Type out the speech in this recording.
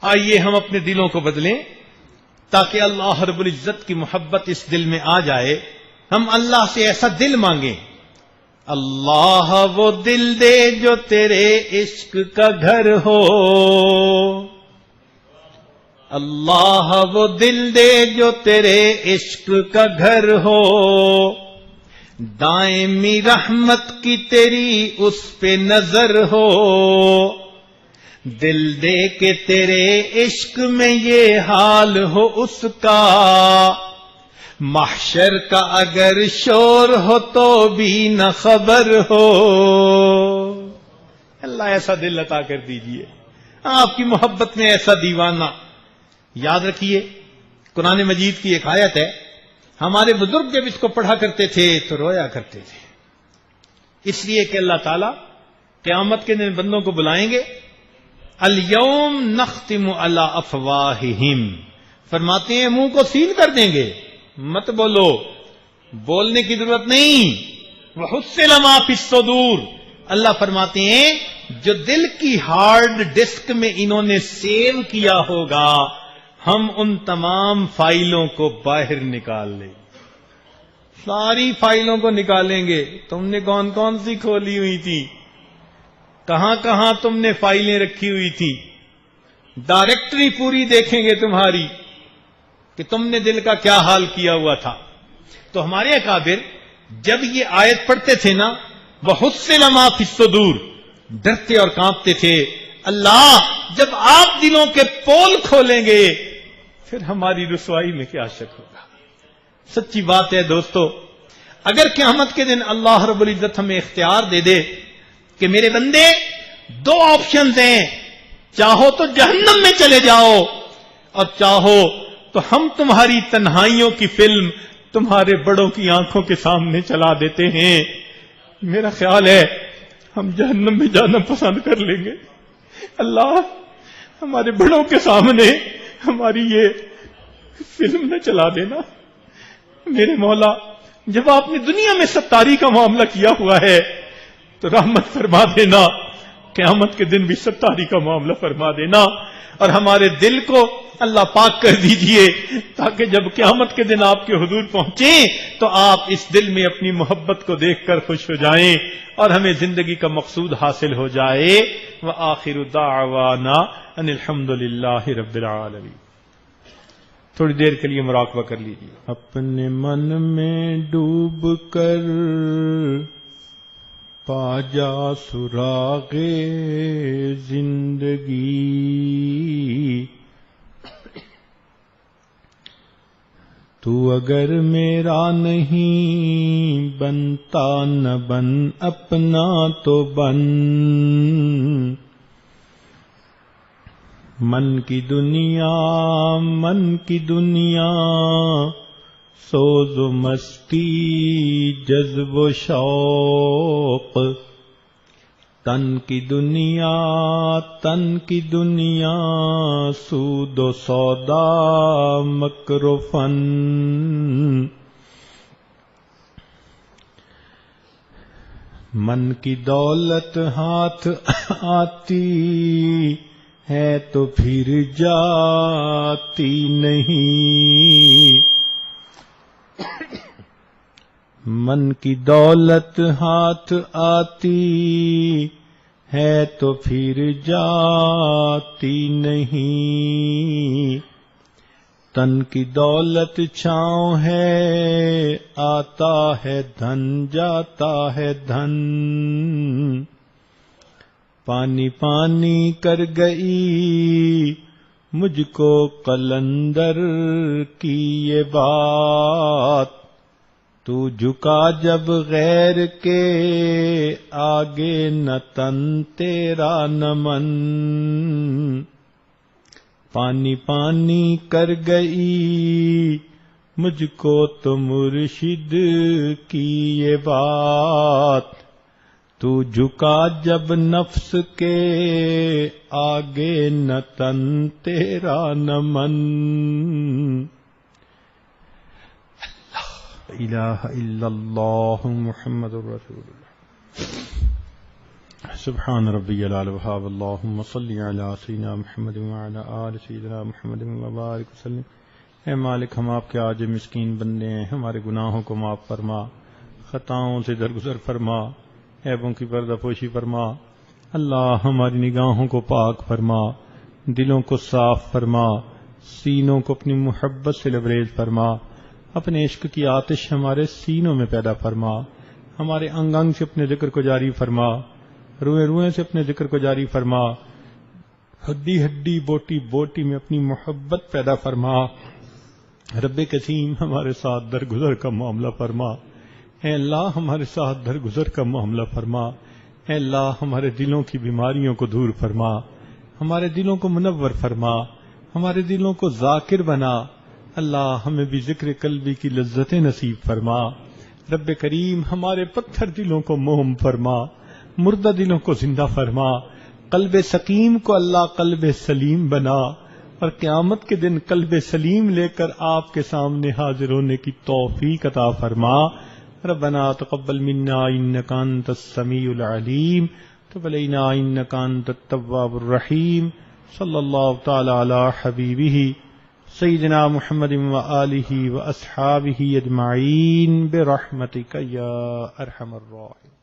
آئیے ہم اپنے دلوں کو بدلیں تاکہ اللہ رب العزت کی محبت اس دل میں آ جائے. ہم اللہ سے ایسا دل مانگیں. اللہ وہ دل دے جو تیرے عشق کا گھر ہو، اللہ وہ دل دے جو تیرے عشق کا گھر ہو، دائمی رحمت کی تیری اس پہ نظر ہو، دل دے کے تیرے عشق میں یہ حال ہو اس کا، محشر کا اگر شور ہو تو بھی نہ خبر ہو. اللہ ایسا دل عطا کر دیجئے، آپ کی محبت میں ایسا دیوانہ. یاد رکھیے قرآن مجید کی ایک آیت ہے، ہمارے بزرگ جب اس کو پڑھا کرتے تھے تو رویا کرتے تھے، اس لیے کہ اللہ تعالیٰ قیامت کے دن بندوں کو بلائیں گے. الیوم نختم علی افواہہم، فرماتے ہیں منہ کو سیل کر دیں گے، مت بولو، بولنے کی ضرورت نہیں. وحصل ما فی الصدور، اللہ فرماتے ہیں جو دل کی ہارڈ ڈسک میں انہوں نے سیو کیا ہوگا ہم ان تمام فائلوں کو باہر نکال لیں. ساری فائلوں کو نکالیں گے. تم نے کون کون سی کھولی ہوئی تھی، کہاں کہاں تم نے فائلیں رکھی ہوئی تھی، ڈائریکٹری پوری دیکھیں گے تمہاری کہ تم نے دل کا کیا حال کیا ہوا تھا. تو ہمارے اکابر جب یہ آیت پڑھتے تھے نا، وَحُصِّلَ مَا فِي الصُّدُورِ، ڈرتے اور کانپتے تھے. اللہ جب آپ دلوں کے پول کھولیں گے پھر ہماری رسوائی میں کیا شک ہوگا. سچی بات ہے دوستو، اگر قیامت کے دن اللہ رب العزت ہمیں اختیار دے دے کہ میرے بندے دو آپشنز ہیں، چاہو تو جہنم میں چلے جاؤ اور چاہو تو ہم تمہاری تنہائیوں کی فلم تمہارے بڑوں کی آنکھوں کے سامنے چلا دیتے ہیں، میرا خیال ہے ہم جہنم میں جانا پسند کر لیں گے. اللہ ہمارے بڑوں کے سامنے ہماری یہ فلم نہ چلا دینا. میرے مولا جب آپ نے دنیا میں ستاری کا معاملہ کیا ہوا ہے تو رحمت فرما دینا، قیامت کے دن بھی ستاری کا معاملہ فرما دینا، اور ہمارے دل کو اللہ پاک کر دیجئے تاکہ جب قیامت کے دن آپ کے حضور پہنچیں تو آپ اس دل میں اپنی محبت کو دیکھ کر خوش ہو جائیں اور ہمیں زندگی کا مقصود حاصل ہو جائے. وآخر دعوانا ان الحمد للہ رب العالمین. تھوڑی دیر کے لیے مراقبہ کر لیجیے. اپنے من میں ڈوب کر پا جا سراغ زندگی، تو اگر میرا نہیں بنتا نہ بن، اپنا تو بن. من کی دنیا سوز و مستی جذب و شوق، تن کی دنیا سود و سودا مکر و فن. من کی دولت ہاتھ آتی ہے تو پھر جاتی نہیں، من کی دولت ہاتھ آتی ہے تو پھر جاتی نہیں، تن کی دولت چھاؤں ہے آتا ہے دھن جاتا ہے دھن. پانی پانی کر گئی مجھ کو قلندر کی یہ بات، تو جھکا جب غیر کے آگے نہ تن تیرا نہ من. پانی پانی کر گئی مجھ کو تو مرشد کی یہ بات، تو جھکا جب نفس کے آگے نہ تن تیرا نہ من. الہ الا اللہ محمد رسول اللہ. سبحان ربی العلی الوہاب. اللہم صلی علی سیدنا محمد وعلی آل سیدنا محمد وبارک وسلم. اے مالک، ہم آپ کے عاجز مسکین بندے ہیں، ہمارے گناہوں کو معاف فرما، خطاؤں سے درگزر فرما، عیبوں کی پردہ پوشی فرما. اللہ ہماری نگاہوں کو پاک فرما، دلوں کو صاف فرما، سینوں کو اپنی محبت سے لبریز فرما. اپنے عشق کی آتش ہمارے سینوں میں پیدا فرما، ہمارے انگ انگ سے اپنے ذکر کو جاری فرما، روئے روئے سے اپنے ذکر کو جاری فرما، ہڈی ہڈی بوٹی بوٹی میں اپنی محبت پیدا فرما. رب قسیم ہمارے ساتھ درگزر کا معاملہ فرما. اے اللہ ہمارے ساتھ درگزر کا معاملہ فرما. اے اللہ ہمارے دلوں کی بیماریوں کو دور فرما، ہمارے دلوں کو منور فرما، ہمارے دلوں کو ذاکر بنا. اللہ ہمیں بھی ذکر قلبی کی لذتیں نصیب فرما. رب کریم ہمارے پتھر دلوں کو موم فرما، مردہ دلوں کو زندہ فرما. قلب سقیم کو اللہ قلب سلیم بنا، اور قیامت کے دن قلب سلیم لے کر آپ کے سامنے حاضر ہونے کی توفیق عطا فرما. ربنا تقبل منا انک انت السمیع العلیم، تب علینا انک انت التواب الرحیم. صلی اللہ تعالی علی حبیبہ سیدنا محمد وآلہ واصحابہ اجمعین برحمتک یا ارحم الراحمین.